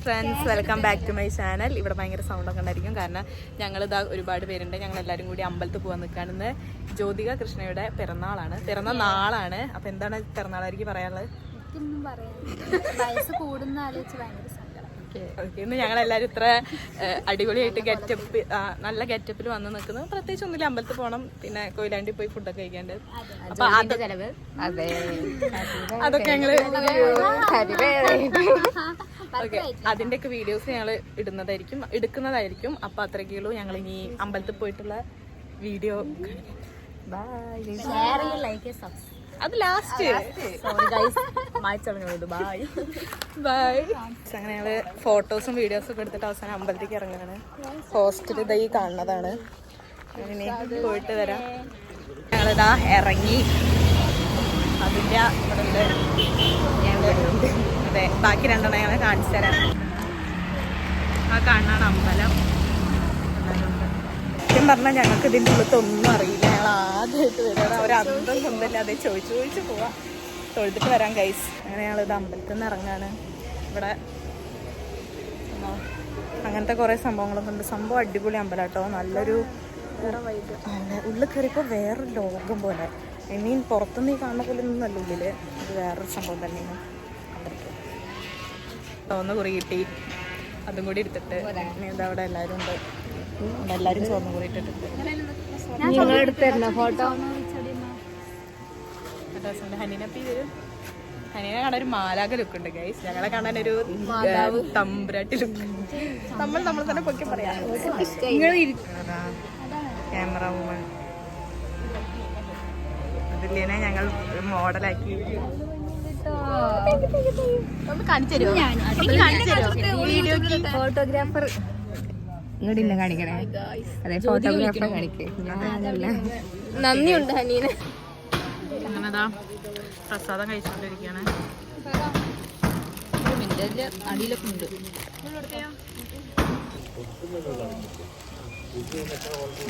Friends, welcome back to my channel. ഇവിടെ ഭയങ്കര സൗണ്ടൊക്കെ ഉണ്ടായിരിക്കും കാരണം ഞങ്ങളിതാ ഒരുപാട് പേരുണ്ട്. ഞങ്ങൾ എല്ലാവരും കൂടി അമ്പലത്തിൽ പോകാൻ നിൽക്കുകയാണെന്ന്. ജ്യോതിക കൃഷ്ണയുടെ പിറന്നാളാണ്, പിറന്ന നാളാണ്. അപ്പം എന്താണ് പിറന്നാളായിരിക്കും പറയാനുള്ളത്? ഇന്ന് ഞങ്ങളെല്ലാവരും ഇത്ര അടിപൊളിയായിട്ട് ഗെറ്റപ്പ്, നല്ല ഗെറ്റപ്പിൽ വന്ന് നിൽക്കുന്നത്. പ്രത്യേകിച്ച് ഒന്നുമില്ല, അമ്പലത്തിൽ പോകണം, പിന്നെ കൊയിലാണ്ടി പോയി ഫുഡൊക്കെ കഴിക്കാണ്ട്. അപ്പൊ അതൊക്കെ ഞങ്ങള് അതിന്റെയൊക്കെ വീഡിയോസ് ഞങ്ങൾ എടുക്കുന്നതായിരിക്കും. അപ്പൊ അത്രയ്ക്കുള്ളൂ. ഞങ്ങൾ ഇനി അമ്പലത്തിൽ പോയിട്ടുള്ള വീഡിയോ അത് ലാസ്റ്റ് ബൈ ബൈ. അങ്ങനെ ഞങ്ങള് ഫോട്ടോസും വീഡിയോസും ഒക്കെ എടുത്തിട്ട് അവസാനം അമ്പലത്തേക്ക് ഇറങ്ങുകയാണ്. ഹോസ്റ്റൽ ഇതാ ഈ കാണുന്നതാണ്. അങ്ങനെ പോയിട്ട് വരാം. ഞങ്ങളിതാ ഇറങ്ങി. അതിൻ്റെ ഇവിടെ ഉണ്ട്. അതെ, ബാക്കി രണ്ടെണ്ണം ഞങ്ങൾ കാണിച്ചു തരാം. ആ കാണാണ് അമ്പലം. സത്യം പറഞ്ഞാൽ ഞങ്ങൾക്ക് ഇതിൻ്റെ ഉള്ളത്തൊന്നും അറിയില്ല. ഞങ്ങൾ ആദ്യമായിട്ട് വരികയാണ്. ഒരന്തം സ്വന്തമില്ലാതെ ചോദിച്ചു പോവാം. തൊഴുതിട്ട് വരാം ഗൈസ്. അങ്ങനെ ഞങ്ങളിത് അമ്പലത്തിൽ നിന്ന് ഇറങ്ങാണ്. ഇവിടെ അങ്ങനത്തെ കുറേ സംഭവങ്ങളൊക്കെ ഉണ്ട്. സംഭവം അടിപൊളി അമ്പലം കേട്ടോ. നല്ലൊരു ഉള്ളിൽ കയറിയപ്പോൾ വേറൊരു ലോകം പോലെ. ഇനിയും പുറത്തുനിന്ന് ഈ കാണുന്ന പോലെ ഒന്നും അല്ല ഉള്ളില്. ഇത് വേറൊരു സംഭവം തന്നെയാണ്. ചുവന്ന കുറി കിട്ടി, അതും കൂടി എടുത്തിട്ട് ഇതവിടെ എല്ലാവരും ഉണ്ട്. എല്ലാവരും ചുവന്ന കുറി ഇട്ടിട്ടുണ്ട്. ഫോട്ടോ ഹനീനെ കാണാൻ ഒരു മാലാക ലുക്ക് ഉണ്ട് ഗൈസ്. ഞങ്ങളെ കാണാൻ ഒരു തമ്പുരാട്ടി ലുക്ക്. നമ്മൾ തന്നെ പൊക്കി പറയാം. ക്യാമറ വുമൺ അതില്ലേ ഞങ്ങൾ മോഡലാക്കി. ഫോട്ടോഗ്രാഫർ ഇങ്ങോട്ടില്ല കാണിക്കണേ. അതെ, ഫോട്ടോഗ്രാഫർ കാണിക്കേ. നന്ദിയുണ്ട് ഹനീന്. അങ്ങനെതാ പ്രസാദം കഴിച്ചുകൊണ്ടിരിക്കുകയാണ്. അടിയിലൊക്കെ ഉണ്ട്.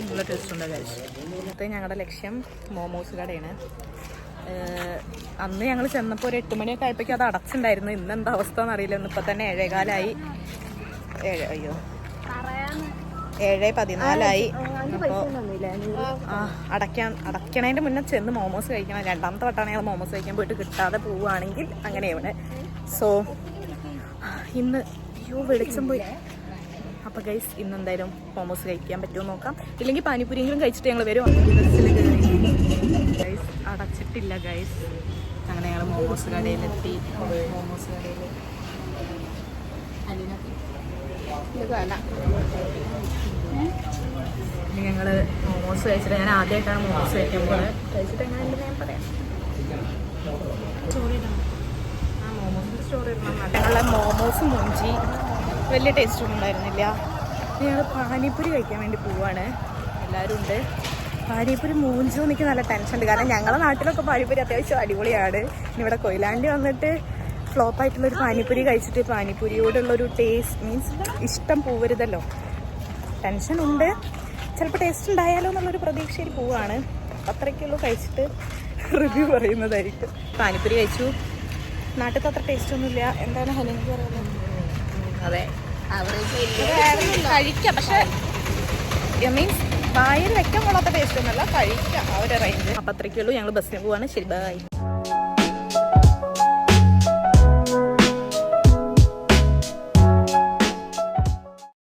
നല്ല ടേസ്റ്റ് ഉണ്ട് കഴിച്ച്. ഞങ്ങളുടെ ലക്ഷ്യം മോമോസ് കടയാണ്. അന്ന് ഞങ്ങൾ ചെന്നപ്പോൾ ഒരു 8 മണിയൊക്കെ ആയപ്പോഴേക്കും അത് അടച്ചിട്ടുണ്ടായിരുന്നു. ഇന്ന് എന്താ അവസ്ഥ എന്നറിയില്ല. ഇന്നിപ്പോൾ തന്നെ 7:15 7:14 അപ്പോൾ അടയ്ക്കണതിൻ്റെ മുന്നേ ചെന്ന് മോമോസ് കഴിക്കണം. രണ്ടാമത്തെ വട്ടമാണ് ഞങ്ങൾ മോമോസ് കഴിക്കാൻ പോയിട്ട് കിട്ടാതെ പോവുകയാണെങ്കിൽ അങ്ങനെയാണ്. സോ ഇന്ന് വെളിച്ചം പോയി. അപ്പോൾ ഗൈസ് ഇന്ന് എന്തായാലും മോമോസ് കഴിക്കാൻ പറ്റുമോ നോക്കാം. ഇല്ലെങ്കിൽ പാനിപ്പൂരിയെങ്കിലും കഴിച്ചിട്ട് ഞങ്ങൾ വരും. ഗൈസ് അടച്ചിട്ടില്ല ഗൈസ്. അങ്ങനെ ഞങ്ങൾ മോമോസ് കടയിലെത്തി. മോമോസ് കടയിൽ ഞങ്ങൾ മോമോസ് കഴിച്ചിട്ട്, ഞാൻ ആദ്യമായിട്ടാണ് മോമോസ് കഴിക്കാൻ പോകുന്നത്. കഴിച്ചിട്ട് എങ്ങനെയുണ്ടെന്ന് ഞാൻ പറയാം. മോമോസിൻ്റെ സ്റ്റോറി ഇടണം. ഞങ്ങളുടെ മോമോസ് മുഞ്ചി വലിയ ടേസ്റ്റൊന്നും ഉണ്ടായിരുന്നില്ല. ഞങ്ങൾ പാനിപ്പൂരി കഴിക്കാൻ വേണ്ടി പോവാണ്. എല്ലാവരും ഉണ്ട്. പാനിപ്പൂരി മൂഞ്ചോ എനിക്ക് നല്ല ടെൻഷൻ ഉണ്ട്. കാരണം ഞങ്ങളുടെ നാട്ടിലൊക്കെ പാനിപ്പൂരി അത്യാവശ്യം അടിപൊളിയാണ്. ഇവിടെ കൊയിലാണ്ടി വന്നിട്ട് ഫ്ലോപ്പായിട്ടുള്ളൊരു പാനിപ്പൂരി കഴിച്ചിട്ട് പാനിപ്പൂരിയോടുള്ളൊരു ടേസ്റ്റ് മീൻസ് ഇഷ്ടം പോവരുതല്ലോ. ടെൻഷൻ ഉണ്ട്. ചിലപ്പോൾ ടേസ്റ്റ് ഉണ്ടായാലോ എന്നുള്ളൊരു പ്രതീക്ഷയിൽ പോവാണ്. അത്രയ്ക്കുള്ളൂ. കഴിച്ചിട്ട് റിവ്യൂ പറയുന്നതായിരിക്കും. പാനിപ്പൂരി കഴിച്ചു. നാട്ടിൽ അത്ര ടേസ്റ്റ് ഒന്നുമില്ല. എന്താണ് ഹനീക്ക് പറയുന്നത്? അതെ, കഴിക്കാം, പക്ഷെ മീൻസ് വായിൽ വെക്കാൻ കൊള്ളാത്ത ടേസ്റ്റ് ഒന്നുമല്ല. കഴിക്കാം ആ ഒരു റേഞ്ച്. അപ്പം അത്രയ്ക്കുള്ളൂ. ഞങ്ങൾ ബസ്സിന് പോവാണ്. ശരി, ബൈ.